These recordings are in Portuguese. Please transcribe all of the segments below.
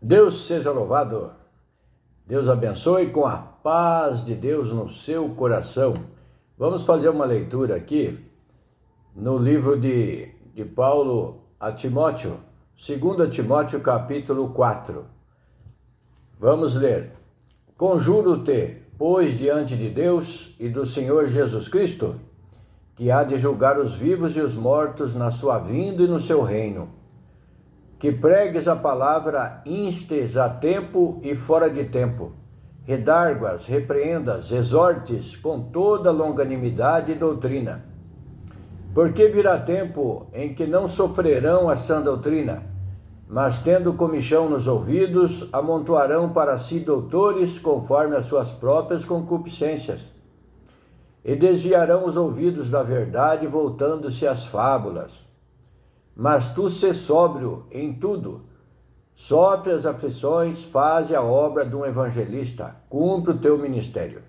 Deus seja louvado, Deus abençoe com a paz de Deus no seu coração. Vamos fazer uma leitura aqui no livro de Paulo a Timóteo, 2 Timóteo capítulo 4. Vamos ler. Conjuro-te, pois, diante de Deus e do Senhor Jesus Cristo, que há de julgar os vivos e os mortos na sua vinda e no seu reino, que pregues a palavra, instes a tempo e fora de tempo, redarguas, repreendas, exortes com toda longanimidade e doutrina. Porque virá tempo em que não sofrerão a sã doutrina, mas tendo comichão nos ouvidos, amontoarão para si doutores conforme as suas próprias concupiscências, e desviarão os ouvidos da verdade, voltando-se às fábulas. Mas tu sê sóbrio em tudo, sofre as aflições, faze a obra de um evangelista, cumpre o teu ministério.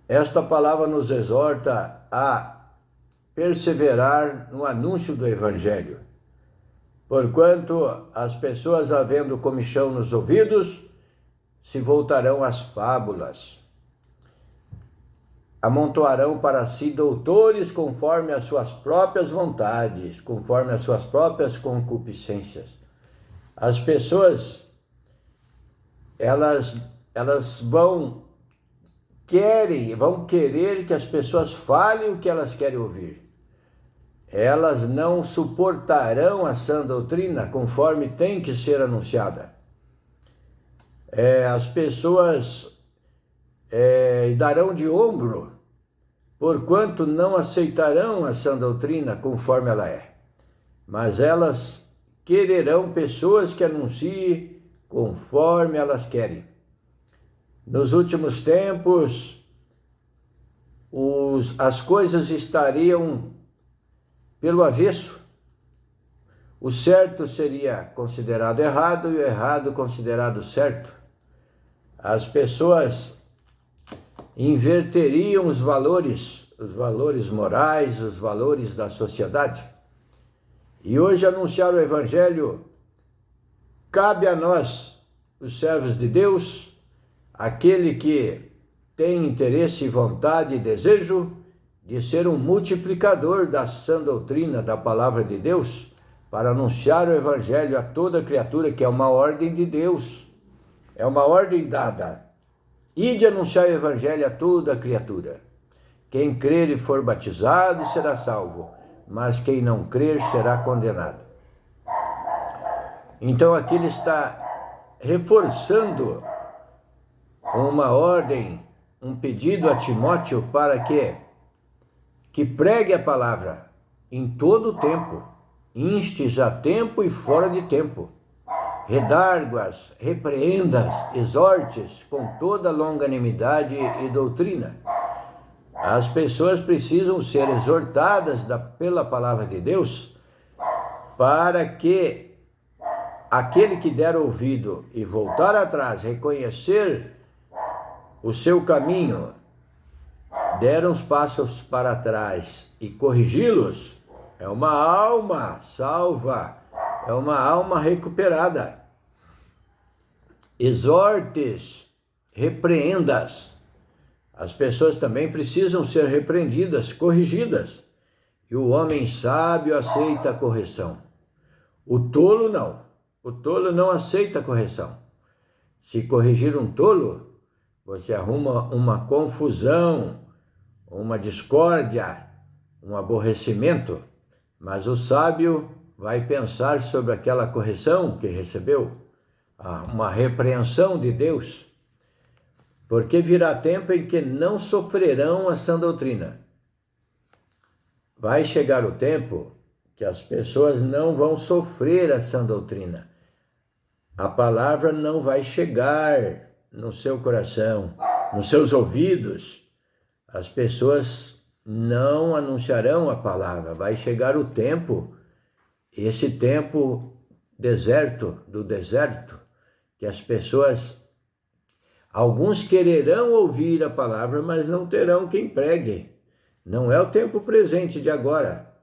Esta palavra nos exorta a perseverar no anúncio do evangelho, porquanto as pessoas, havendo comichão nos ouvidos, se voltarão às fábulas. Amontoarão para si doutores conforme as suas próprias vontades, conforme as suas próprias concupiscências. As pessoas, elas vão querer que as pessoas falem o que elas querem ouvir. Elas não suportarão a sã doutrina conforme tem que ser anunciada. As pessoas darão de ombro, porquanto não aceitarão a sã doutrina conforme ela é, mas elas quererão pessoas que anunciem conforme elas querem. Nos últimos tempos, as coisas estariam pelo avesso. O certo seria considerado errado e o errado considerado certo. As pessoas inverteriam os valores morais, os valores da sociedade. E hoje anunciar o evangelho cabe a nós, os servos de Deus, aquele que tem interesse, vontade e desejo de ser um multiplicador da sã doutrina da palavra de Deus, para anunciar o evangelho a toda criatura, que é uma ordem de Deus, é uma ordem dada. E de anunciar o evangelho a toda criatura. Quem crer e for batizado será salvo, mas quem não crer será condenado. Então aqui ele está reforçando uma ordem, um pedido a Timóteo para que pregue a palavra em todo o tempo, instes a tempo e fora de tempo, redarguas, repreendas, exortes com toda longanimidade e doutrina. As pessoas precisam ser exortadas pela palavra de Deus, para que aquele que der ouvido e voltar atrás, reconhecer o seu caminho, der uns passos para trás e corrigi-los, é uma alma salva, é uma alma recuperada. Exortes, repreendas. As pessoas também precisam ser repreendidas, corrigidas. E o homem sábio aceita a correção. O tolo não. O tolo não aceita a correção. Se corrigir um tolo, você arruma uma confusão, uma discórdia, um aborrecimento. Mas o sábio vai pensar sobre aquela correção que recebeu, uma repreensão de Deus, porque virá tempo em que não sofrerão a sã doutrina. Vai chegar o tempo que as pessoas não vão sofrer a sã doutrina. A palavra não vai chegar no seu coração, nos seus ouvidos. As pessoas não anunciarão a palavra. Vai chegar o tempo, esse tempo do deserto, que as pessoas, alguns quererão ouvir a palavra, mas não terão quem pregue. Não é o tempo presente de agora.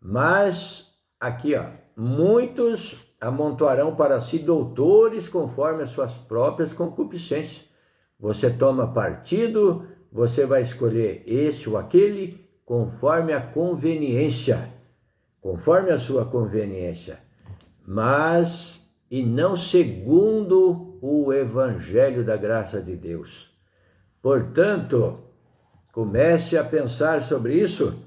Mas aqui, muitos amontoarão para si doutores conforme as suas próprias concupiscências. Você toma partido, você vai escolher esse ou aquele conforme a conveniência, conforme a sua conveniência, mas e não segundo o evangelho da graça de Deus. Portanto, comece a pensar sobre isso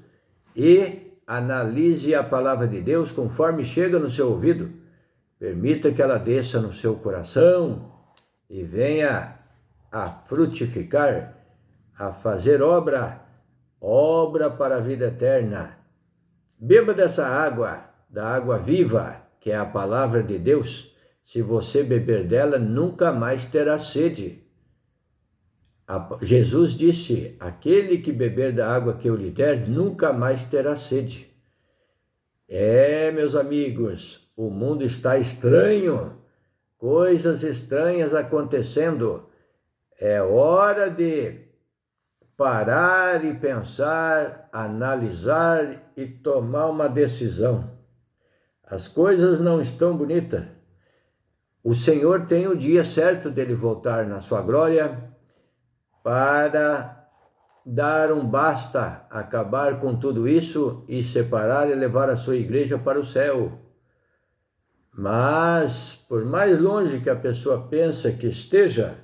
e analise a palavra de Deus conforme chega no seu ouvido. Permita que ela desça no seu coração e venha a frutificar, a fazer obra para a vida eterna. Beba dessa água, da água viva, que é a palavra de Deus. Se você beber dela, nunca mais terá sede. Jesus disse: aquele que beber da água que eu lhe der, nunca mais terá sede. Meus amigos, o mundo está estranho, coisas estranhas acontecendo. É hora de parar e pensar, analisar e tomar uma decisão. As coisas não estão bonitas. O Senhor tem o dia certo dele voltar na sua glória para dar um basta, acabar com tudo isso e separar e levar a sua igreja para o céu. Mas, por mais longe que a pessoa pensa que esteja,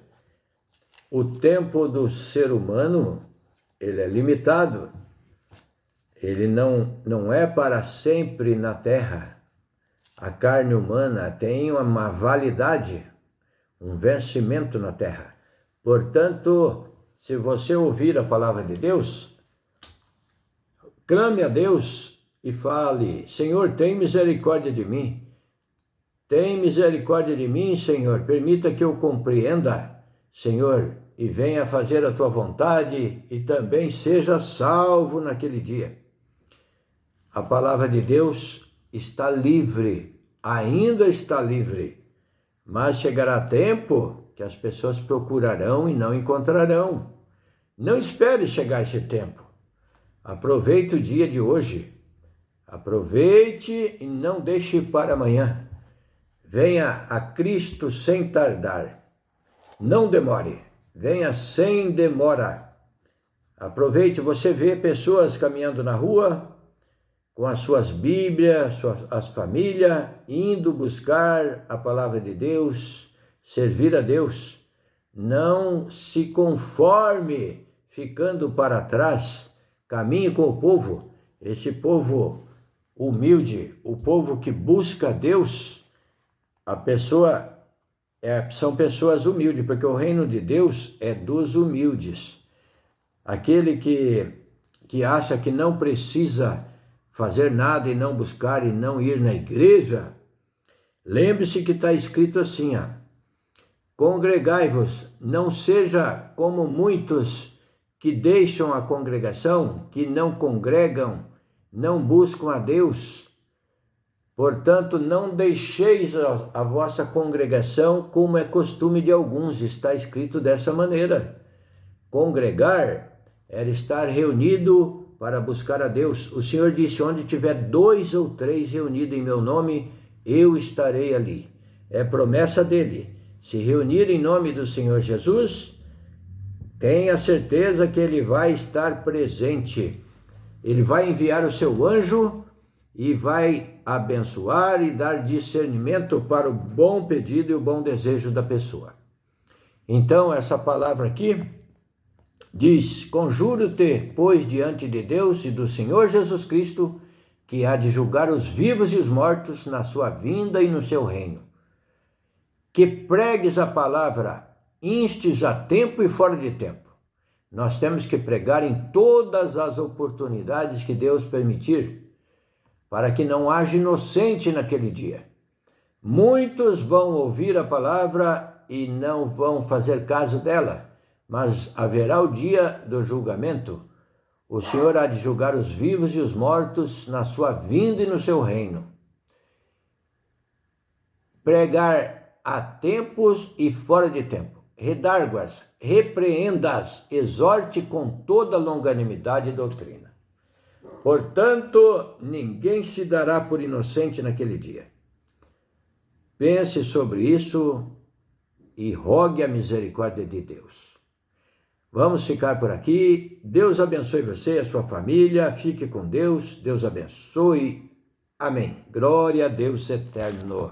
o tempo do ser humano, ele é limitado. Ele não é para sempre na terra. A carne humana tem uma validade, um vencimento na terra. Portanto, se você ouvir a palavra de Deus, clame a Deus e fale: Senhor, tem misericórdia de mim. Tem misericórdia de mim, Senhor. Permita que eu compreenda, Senhor, e venha fazer a tua vontade e também seja salvo naquele dia. A palavra de Deus está livre, ainda está livre, mas chegará tempo que as pessoas procurarão e não encontrarão. Não espere chegar esse tempo. Aproveite o dia de hoje. Aproveite e não deixe para amanhã. Venha a Cristo sem tardar. Não demore. Venha sem demora. Aproveite, você vê pessoas caminhando na rua com as suas Bíblias, as famílias, indo buscar a palavra de Deus, servir a Deus. Não se conforme ficando para trás. Caminhe com o povo, esse povo humilde, o povo que busca Deus. São pessoas humildes, porque o reino de Deus é dos humildes. Aquele que acha que não precisa fazer nada e não buscar e não ir na igreja, lembre-se que está escrito assim, congregai-vos, não seja como muitos que deixam a congregação, que não congregam, não buscam a Deus. Portanto, não deixeis a vossa congregação como é costume de alguns, está escrito dessa maneira. Congregar era estar reunido para buscar a Deus. O Senhor disse: onde tiver 2 ou 3 reunidos em meu nome, eu estarei ali. É promessa dele. Se reunir em nome do Senhor Jesus, tenha certeza que ele vai estar presente. Ele vai enviar o seu anjo e vai abençoar e dar discernimento para o bom pedido e o bom desejo da pessoa. Então, essa palavra aqui diz: conjuro-te, pois, diante de Deus e do Senhor Jesus Cristo, que há de julgar os vivos e os mortos na sua vinda e no seu reino. Que pregues a palavra, instes a tempo e fora de tempo. Nós temos que pregar em todas as oportunidades que Deus permitir, para que não haja inocente naquele dia. Muitos vão ouvir a palavra e não vão fazer caso dela, mas haverá o dia do julgamento. O Senhor há de julgar os vivos e os mortos na sua vinda e no seu reino. Pregar a tempos e fora de tempo. Redarguas, repreendas, exorte com toda longanimidade e doutrina. Portanto, ninguém se dará por inocente naquele dia. Pense sobre isso e rogue a misericórdia de Deus. Vamos ficar por aqui. Deus abençoe você e a sua família. Fique com Deus. Deus abençoe. Amém. Glória a Deus eterno.